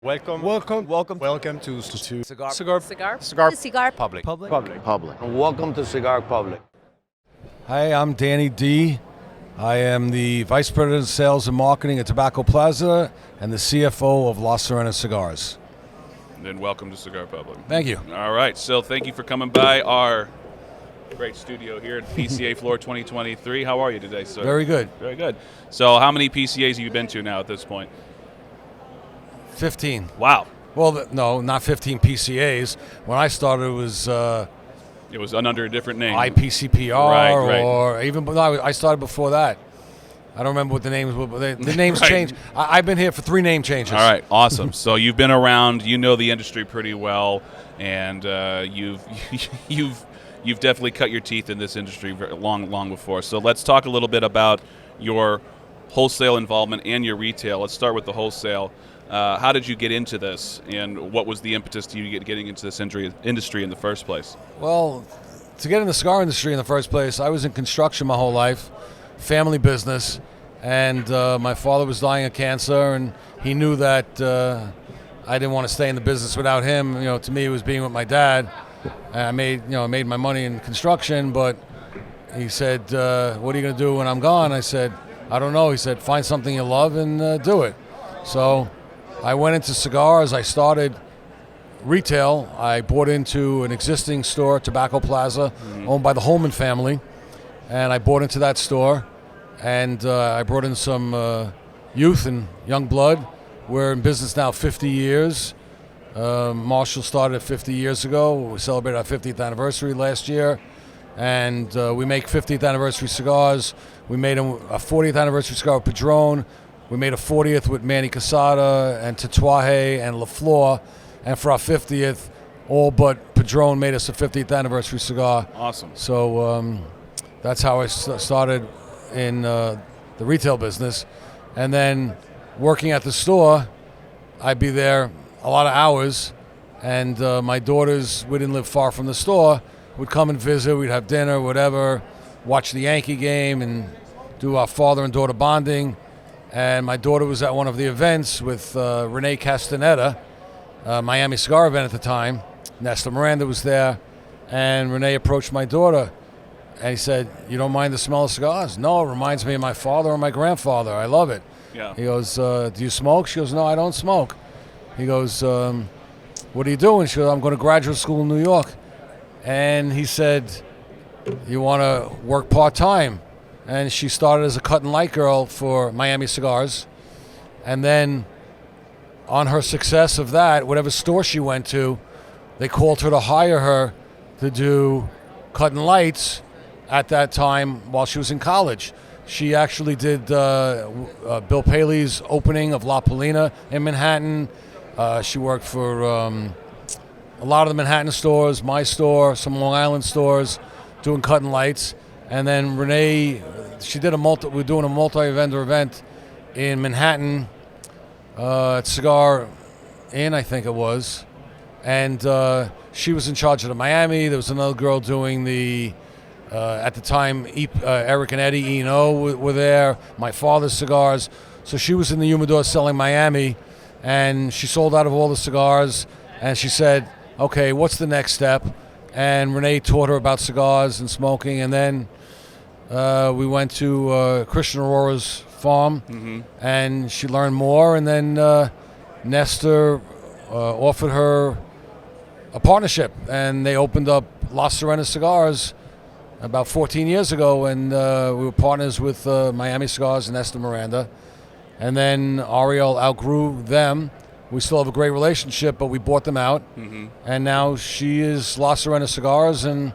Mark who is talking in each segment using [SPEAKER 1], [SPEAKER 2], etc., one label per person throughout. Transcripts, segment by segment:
[SPEAKER 1] Welcome to
[SPEAKER 2] Cigar
[SPEAKER 1] Public.
[SPEAKER 3] And welcome to Cigar Public.
[SPEAKER 4] Hi, I'm Danny D. I am the Vice President of Sales and Marketing at Tobacco Plaza and the CFO of La Sirena Cigars.
[SPEAKER 5] And welcome to Cigar Public.
[SPEAKER 4] Thank you.
[SPEAKER 5] All right, so thank you for coming by our great studio here at PCA Floor 2023. How are you today, sir?
[SPEAKER 4] Very good.
[SPEAKER 5] Very good. So how many PCAs have you been to now at this point?
[SPEAKER 4] 15.
[SPEAKER 5] Wow.
[SPEAKER 4] Well, no, not 15 PCAs. When I started, it was
[SPEAKER 5] It was under a different name.
[SPEAKER 4] IPCPR
[SPEAKER 5] Right.
[SPEAKER 4] or even, no, I started before that. I don't remember what the names were, but the names
[SPEAKER 5] Right.
[SPEAKER 4] changed. I've been here for 3 name changes.
[SPEAKER 5] All right, awesome. So you've been around, you know the industry pretty well, and you've definitely cut your teeth in this industry long before. So let's talk a little bit about your wholesale involvement and your retail. Let's start with the wholesale. How did you get into this, and what was the impetus to you getting into this industry in the first place?
[SPEAKER 4] Well, to get in the cigar industry in the first place, I was in construction my whole life, family business, and my father was dying of cancer, and he knew that I didn't want to stay in the business without him. You know, to me, it was being with my dad. I made my money in construction, but he said, "What are you going to do when I'm gone?" I said, "I don't know." He said, "Find something you love and do it." So I went into cigars. I started retail. I bought into an existing store, Tobacco Plaza, owned by the Holman family, and I bought into that store, and I brought in some youth and young blood. We're in business now 50 years. Marshall started 50 years ago. We celebrated our 50th anniversary last year, and we make 50th anniversary cigars. We made a 40th anniversary cigar with Padron. We made a 40th with Manny Casada and Tatuaje and La Flor, and for our 50th, all but Padron made us a 50th anniversary cigar.
[SPEAKER 5] Awesome.
[SPEAKER 4] So that's how I started in the retail business, and then working at the store, I'd be there a lot of hours, and my daughters, we didn't live far from the store, would come and visit. We'd have dinner, whatever, watch the Yankee game, and do our father and daughter bonding. And my daughter was at one of the events with Renee Castaneda, Miami cigar event at the time. Nestor Miranda was there, and Renee approached my daughter, and he said, "You don't mind the smell of cigars?" "No, it reminds me of my father or my grandfather. I love it."
[SPEAKER 5] Yeah.
[SPEAKER 4] He goes, "Do you smoke?" She goes, "No, I don't smoke." He goes, "What are you doing?" She goes, "I'm going to graduate school in New York." And he said, "You want to work part-time?" And she started as a cut and light girl for Miami Cigars. And then on her success of that, whatever store she went to, they called her to hire her to do cut and lights at that time while she was in college. She actually did Bill Paley's opening of La Polina in Manhattan. She worked for a lot of the Manhattan stores, my store, some Long Island stores, doing cut and lights. And then Renee, we're doing a multi-vendor event in Manhattan at Cigar Inn, I think it was. And she was in charge of the Miami. There was another girl doing the, at the time, Eric and Eddie E&O were there, my father's cigars. So she was in the humidor selling Miami, and she sold out of all the cigars. And she said, "Okay, what's the next step?" And Renee taught her about cigars and smoking, and then we went to Christian Aurora's farm, and she learned more, and then Nestor offered her a partnership, and they opened up La Sirena Cigars about 14 years ago, and we were partners with Miami Cigars and Nestor Miranda, and then Ariel outgrew them. We still have a great relationship, but we bought them out, and now she is La Sirena Cigars, and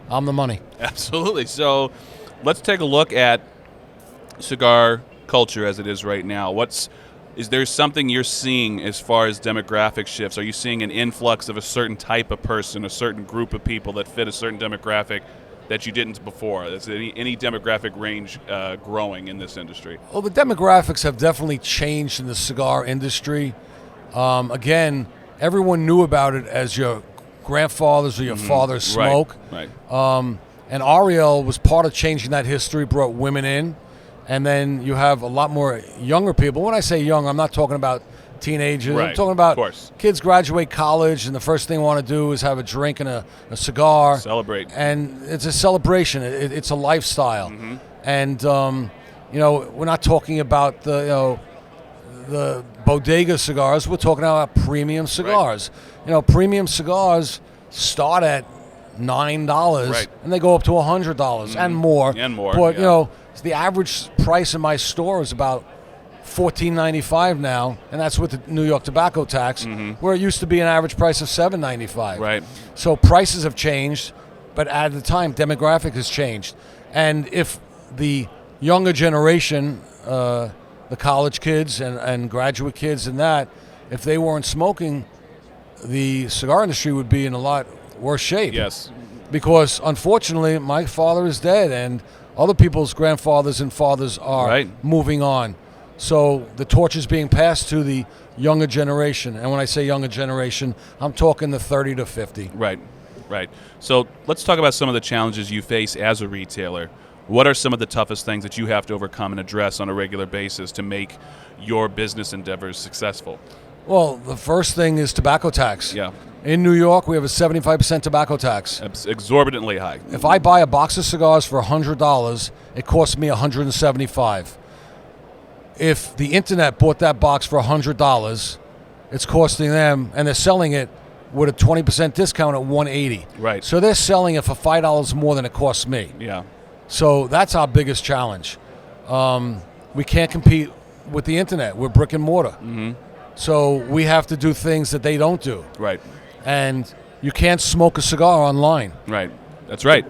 [SPEAKER 4] I'm the money.
[SPEAKER 5] Absolutely. So let's take a look at cigar culture as it is right now. Is there something you're seeing as far as demographic shifts? Are you seeing an influx of a certain type of person, a certain group of people that fit a certain demographic that you didn't before? Is any demographic range growing in this industry?
[SPEAKER 4] Well, the demographics have definitely changed in the cigar industry. Again, everyone knew about it as your grandfathers or your fathers smoke.
[SPEAKER 5] Right.
[SPEAKER 4] And Ariel was part of changing that history, brought women in. And then you have a lot more younger people. When I say young, I'm not talking about teenagers.
[SPEAKER 5] Right,
[SPEAKER 4] I'm talking about
[SPEAKER 5] of course.
[SPEAKER 4] kids graduate college, and the first thing they want to do is have a drink and a cigar.
[SPEAKER 5] Celebrate.
[SPEAKER 4] And it's a celebration. It's a lifestyle.
[SPEAKER 5] Mm-hmm.
[SPEAKER 4] And, we're not talking about the bodega cigars. We're talking about premium cigars.
[SPEAKER 5] Right.
[SPEAKER 4] Premium cigars start at $9,
[SPEAKER 5] Right.
[SPEAKER 4] and they go up to $100 and more.
[SPEAKER 5] And more,
[SPEAKER 4] But
[SPEAKER 5] yeah.
[SPEAKER 4] the average price in my store is about $14.95 now, and that's with the New York tobacco tax, where it used to be an average price of $7.95.
[SPEAKER 5] Right.
[SPEAKER 4] So prices have changed, but at the time, demographic has changed. And if the younger generation, the college kids and graduate kids and that, if they weren't smoking, the cigar industry would be in a lot worse shape.
[SPEAKER 5] Yes.
[SPEAKER 4] Because unfortunately, my father is dead, and other people's grandfathers and fathers are
[SPEAKER 5] Right.
[SPEAKER 4] moving on. So the torch is being passed to the younger generation. And when I say younger generation, I'm talking the 30 to 50.
[SPEAKER 5] Right. Right. So let's talk about some of the challenges you face as a retailer. What are some of the toughest things that you have to overcome and address on a regular basis to make your business endeavors successful?
[SPEAKER 4] Well, the first thing is tobacco tax.
[SPEAKER 5] Yeah.
[SPEAKER 4] In New York, we have a 75% tobacco tax.
[SPEAKER 5] It's exorbitantly high.
[SPEAKER 4] If I buy a box of cigars for $100, it costs me $175. If the internet bought that box for $100, it's costing them, and they're selling it with a 20% discount at $180.
[SPEAKER 5] Right.
[SPEAKER 4] So they're selling it for $5 more than it costs me.
[SPEAKER 5] Yeah.
[SPEAKER 4] So that's our biggest challenge. We can't compete with the internet. We're brick and mortar.
[SPEAKER 5] Mm-hmm.
[SPEAKER 4] So we have to do things that they don't do.
[SPEAKER 5] Right.
[SPEAKER 4] And you can't smoke a cigar online.
[SPEAKER 5] Right. That's right.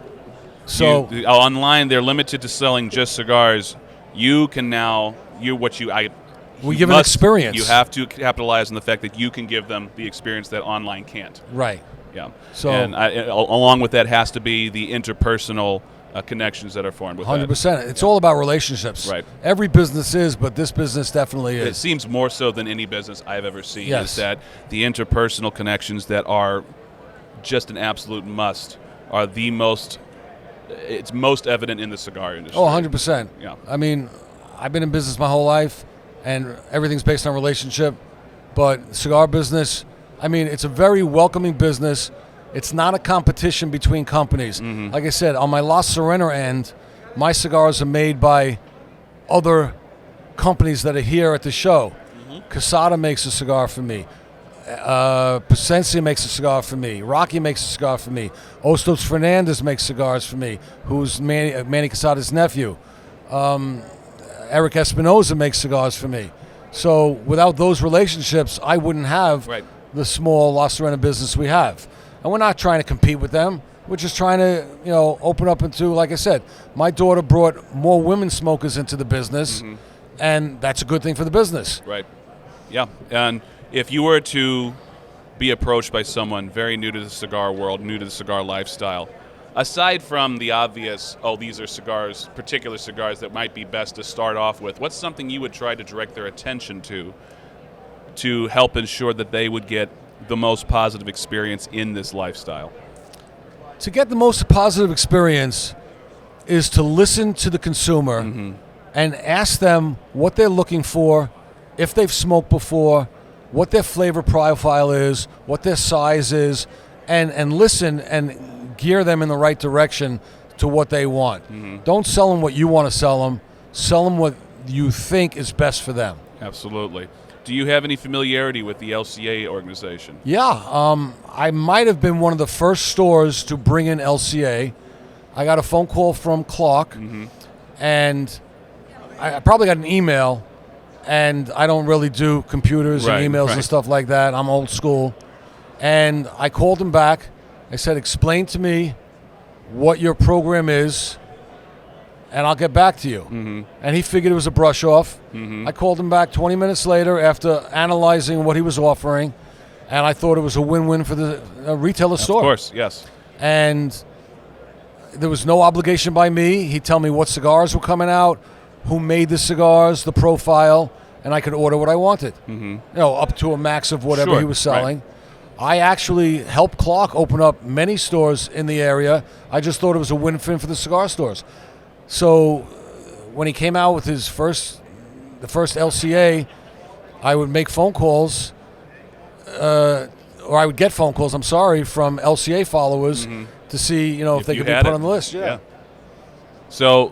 [SPEAKER 4] So
[SPEAKER 5] Online, they're limited to selling just cigars. You can now
[SPEAKER 4] we give an experience.
[SPEAKER 5] You have to capitalize on the fact that you can give them the experience that online can't.
[SPEAKER 4] Right.
[SPEAKER 5] Yeah.
[SPEAKER 4] So
[SPEAKER 5] and along with that has to be the interpersonal connections that are formed with
[SPEAKER 4] 100%.
[SPEAKER 5] that.
[SPEAKER 4] It's all about relationships.
[SPEAKER 5] Right.
[SPEAKER 4] Every business is, but this business definitely
[SPEAKER 5] It
[SPEAKER 4] is.
[SPEAKER 5] seems more so than any business I've ever seen.
[SPEAKER 4] Yes.
[SPEAKER 5] Is that the interpersonal connections that are just an absolute must are the most. It's most evident in the cigar industry.
[SPEAKER 4] Oh, 100%.
[SPEAKER 5] Yeah.
[SPEAKER 4] I mean, I've been in business my whole life, and everything's based on relationship. But cigar business, I mean, it's a very welcoming business. It's not a competition between companies.
[SPEAKER 5] Mm-hmm.
[SPEAKER 4] Like I said, on my La Sirena end, my cigars are made by other companies that are here at the show.
[SPEAKER 5] Mm-hmm.
[SPEAKER 4] Casada makes a cigar for me. Presencia makes a cigar for me. Rocky makes a cigar for me. Ostos Fernandez makes cigars for me, who's Manny Casada's nephew. Eric Espinoza makes cigars for me. So without those relationships, I wouldn't have
[SPEAKER 5] Right.
[SPEAKER 4] the small La Sirena business we have. And we're not trying to compete with them. We're just trying to, open up into, like I said, my daughter brought more women smokers into the business, and that's a good thing for the business.
[SPEAKER 5] Right. Yeah. And if you were to be approached by someone very new to the cigar world, new to the cigar lifestyle, aside from the obvious, these are cigars, particular cigars that might be best to start off with, what's something you would try to direct their attention to help ensure that they would get the most positive experience in this lifestyle?
[SPEAKER 4] To get the most positive experience is to listen to the consumer and ask them what they're looking for, if they've smoked before, what their flavor profile is, what their size is, and listen and gear them in the right direction to what they want. Don't sell them what you want to sell them. Sell them what you think is best for them.
[SPEAKER 5] Absolutely. Do you have any familiarity with the LCA organization?
[SPEAKER 4] Yeah, I might have been one of the first stores to bring in LCA. I got a phone call from Clark, and I probably got an email, and I don't really do computers and emails and stuff like that. I'm old school. And I called him back. I said, explain to me what your program is, and I'll get back to you. And he figured it was a brush off. I called him back 20 minutes later after analyzing what he was offering, and I thought it was a win-win for the retailer store.
[SPEAKER 5] Of course, yes.
[SPEAKER 4] And there was no obligation by me. He'd tell me what cigars were coming out, who made the cigars, the profile, and I could order what I wanted. Up to a max of whatever he was selling. I actually helped Clark open up many stores in the area. I just thought it was a win-win for the cigar stores. So when he came out with the first LCA, I would make phone calls, or I would get phone calls, from LCA followers to see, if they
[SPEAKER 5] you
[SPEAKER 4] could be
[SPEAKER 5] had
[SPEAKER 4] put
[SPEAKER 5] it.
[SPEAKER 4] on the list.
[SPEAKER 5] Yeah. So,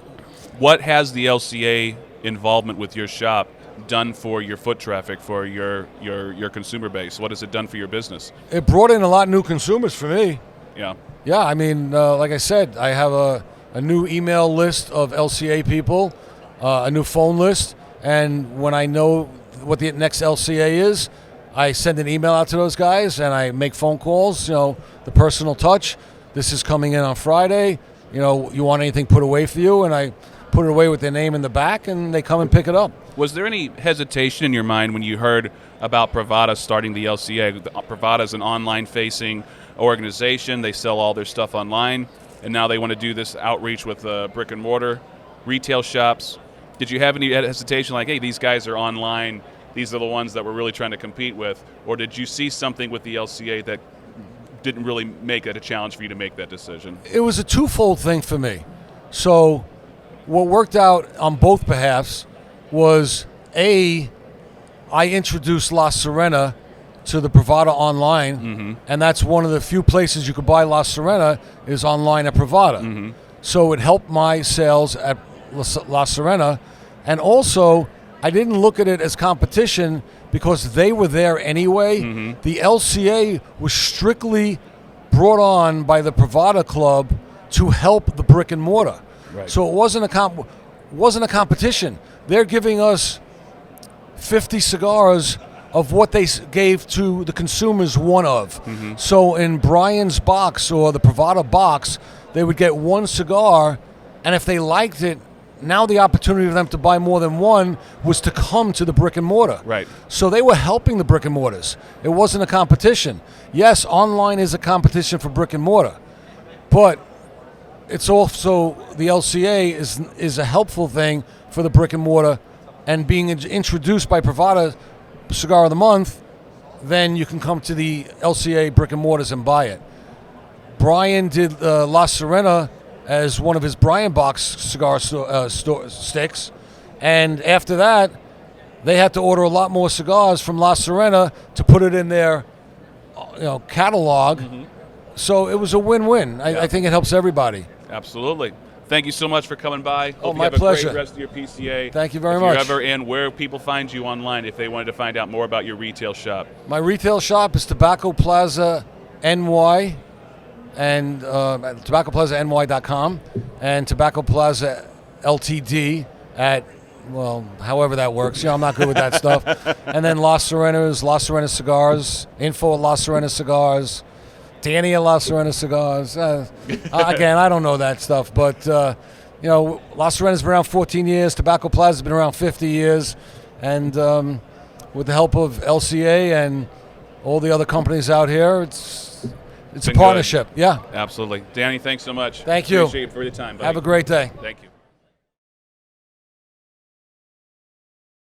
[SPEAKER 5] what has the LCA involvement with your shop done for your foot traffic, for your consumer base? What has it done for your business?
[SPEAKER 4] It brought in a lot of new consumers for me.
[SPEAKER 5] Yeah.
[SPEAKER 4] Yeah, I mean, like I said, I have a new email list of LCA people, a new phone list, and when I know what the next LCA is, I send an email out to those guys and I make phone calls, the personal touch. This is coming in on Friday. You want anything put away for you? And I put it away with their name in the back, and they come and pick it up.
[SPEAKER 5] Was there any hesitation in your mind when you heard about Pravada starting the LCA? Pravada is an online-facing organization. They sell all their stuff online, and now they want to do this outreach with brick-and-mortar retail shops. Did you have any hesitation like, hey, these guys are online, these are the ones that we're really trying to compete with? Or did you see something with the LCA that didn't really make it a challenge for you to make that decision?
[SPEAKER 4] It was a twofold thing for me. So what worked out on both behalfs was, I introduced La Sirena to the Pravada online, and that's one of the few places you could buy La Sirena is online at Pravada. So it helped my sales at La Sirena, and also I didn't look at it as competition because they were there anyway. The LCA was strictly brought on by the Pravada Club to help the brick and mortar.
[SPEAKER 5] Right.
[SPEAKER 4] So it wasn't a competition. They're giving us 50 cigars of what they gave to the consumers one of. So in Brian's box or the Pravada box, they would get one cigar, and if they liked it, now the opportunity for them to buy more than one was to come to the brick and mortar.
[SPEAKER 5] Right.
[SPEAKER 4] So they were helping the brick and mortars. It wasn't a competition. Yes, online is a competition for brick and mortar, but it's also the LCA is a helpful thing for the brick and mortar, and being introduced by Pravada Cigar of the Month, then you can come to the LCA brick and mortars and buy it. Brian did La Sirena as one of his Brian Box cigar sticks, and after that, they had to order a lot more cigars from La Sirena to put it in their catalog. So it was a win-win. I think it helps everybody.
[SPEAKER 5] Absolutely. Thank you so much for coming by. Hope
[SPEAKER 4] my
[SPEAKER 5] you have
[SPEAKER 4] pleasure.
[SPEAKER 5] a great rest of your PCA.
[SPEAKER 4] Thank you very
[SPEAKER 5] if
[SPEAKER 4] much.
[SPEAKER 5] You're ever in, where people find you online if they wanted to find out more about your retail shop?
[SPEAKER 4] My retail shop is Tobacco Plaza NY, and tobaccoplazany.com, and Tobacco Plaza LTD at, however that works. I'm not good with that stuff. And then La Sirena Cigars, info at La Sirena Cigars, Danny at La Sirena Cigars. Again, I don't know that stuff, but La Sirena's been around 14 years. Tobacco Plaza's been around 50 years, and with the help of LCA and all the other companies out here, it's a partnership.
[SPEAKER 5] Good.
[SPEAKER 4] Yeah.
[SPEAKER 5] Absolutely. Danny, thanks so much.
[SPEAKER 4] Thank you.
[SPEAKER 5] Appreciate it for your time, buddy.
[SPEAKER 4] Have a great day.
[SPEAKER 5] Thank you.